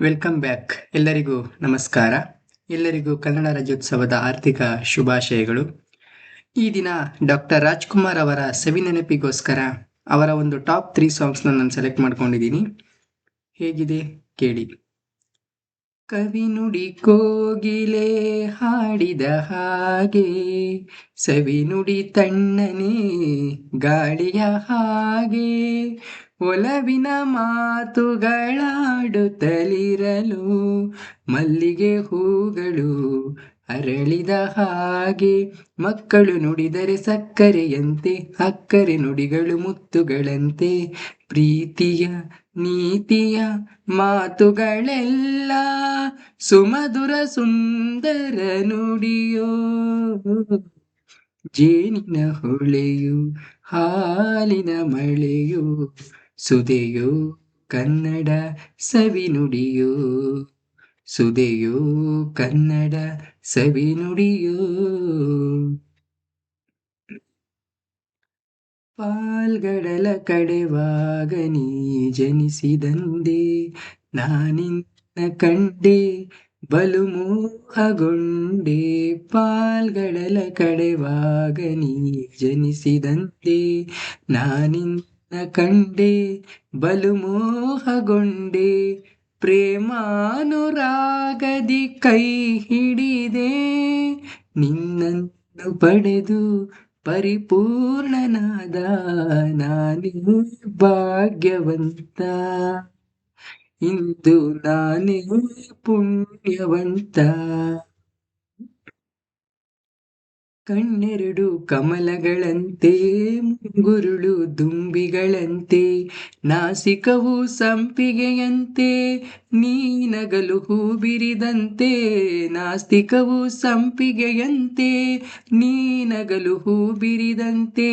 Welcome back. ಎಲ್ಲರಿಗೂ ನಮಸ್ಕಾರ. ಎಲ್ಲರಿಗೂ ಕನ್ನಡ ರಾಜ್ಯೋತ್ಸವದ ಆರ್ಥಿಕ ಶುಭಾಶಯಗಳು. ಈ ದಿನ ಡಾಕ್ಟರ್ ರಾಜ್ಕುಮಾರ್ ಅವರ ಸವಿನೆನಪಿಗೋಸ್ಕರ ಅವರ ಒಂದು ಟಾಪ್ 3 ಸಾಂಗ್ಸ್ನ ನಾನು ಸೆಲೆಕ್ಟ್ ಮಾಡ್ಕೊಂಡಿದ್ದೀನಿ. ಹೇಗಿದೆ ಕೇಳಿ. ಕವಿ ನುಡಿ ಕೋಗಿಲೆ ಹಾಡಿದ ಹಾಗೆ, ಸವಿ ನುಡಿ ತಣ್ಣನೆ ಗಾಳಿಯ ಹಾಗೆ, ಒಲವಿನ ಮಾತುಗಳಾಡುತ್ತಲಿರಲು ಮಲ್ಲಿಗೆ ಹೂಗಳು ಅರಳಿದ ಹಾಗೆ, ಮಕ್ಕಳು ನುಡಿದರೆ ಸಕ್ಕರೆಯಂತೆ, ಅಕ್ಕರೆ ನುಡಿಗಳು ಮುತ್ತುಗಳಂತೆ, ಪ್ರೀತಿಯ ನೀತಿಯ ಮಾತುಗಳೆಲ್ಲ ಸುಮಧುರ ಸುಂದರ ನುಡಿಯೋ, ಜೇನಿನ ಹೊಳೆಯು ಹಾಲಿನ ಮಳೆಯು, ಸುದೆಯೋ ಕನ್ನಡ ಸವಿ ನುಡಿಯೋ, ಸುದೆಯೋ ಕನ್ನಡ ಸವಿ ನುಡಿಯೋ. ಪಾಲ್ಗಡಲ ಕಡೆವಾಗ ನೀ ಜನಿಸಿದಂದೆ, ನಾನಿನ್ನ ಕಂಡೆ ಬಲು ಮೋಹಗೊಂಡೆ, ಪಾಲ್ಗಡಲ ಕಡೆವಾಗ ನೀ ಜನಿಸಿದಂತೆ, ನಾನಿನ್ನ ಕಂಡೆ ಬಲು ಮೋಹಗೊಂಡೆ, ಪ್ರೇಮಾನುರಾಗದಿ ಕೈ ಹಿಡಿದೆ, ನಿನ್ನನ್ನು ಪಡೆದು ಪರಿಪೂರ್ಣನಾದ ನಾನೇ ಭಾಗ್ಯವಂತ, ಇಂದು ನಾನೇ ಪುಣ್ಯವಂತ. ಕಣ್ಣೆರಡು ಕಮಲಗಳಂತೆ, ಮುಂಗುರುಳು ದುಂಬಿಗಳಂತೆ, ನಾಸಿಕವು ಸಂಪಿಗೆಯಂತೆ, ನೀನಗಲು ಹೂ ಬಿರಿದಂತೆ, ನಾಸ್ತಿಕವು ಸಂಪಿಗೆಯಂತೆ, ನೀನಗಲು ಹೂ ಬಿರಿದಂತೆ,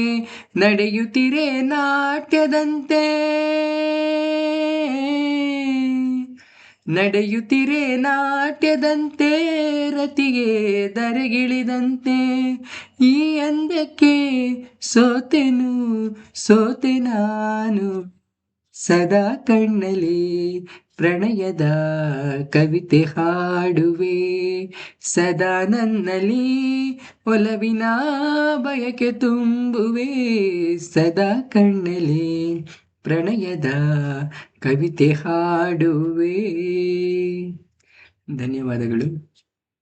ನಡೆಯುತ್ತಿರೆ ನಾಟ್ಯದಂತೆ, ನಡೆಯುತ್ತಿರೆ ನಾಟ್ಯದಂತೆ, ರತಿಗೆ ಧರೆಗಿಳಿದಂತೆ, ಈ ಅಂದಕ್ಕೆ ಸೋತೆನು ಸೋತೆ ನಾನು, ಸದಾ ಕಣ್ಣಲ್ಲಿ ಪ್ರಣಯದ ಕವಿತೆ ಹಾಡುವೆ, ಸದಾ ನನ್ನಲ್ಲಿ ಒಲವಿನ ಬಯಕೆ ತುಂಬುವೆ, ಸದಾ ಕಣ್ಣಲ್ಲಿ ಪ್ರಣಯದ ಕವಿತೆ ಹಾಡುವೆ. ಧನ್ಯವಾದಗಳು.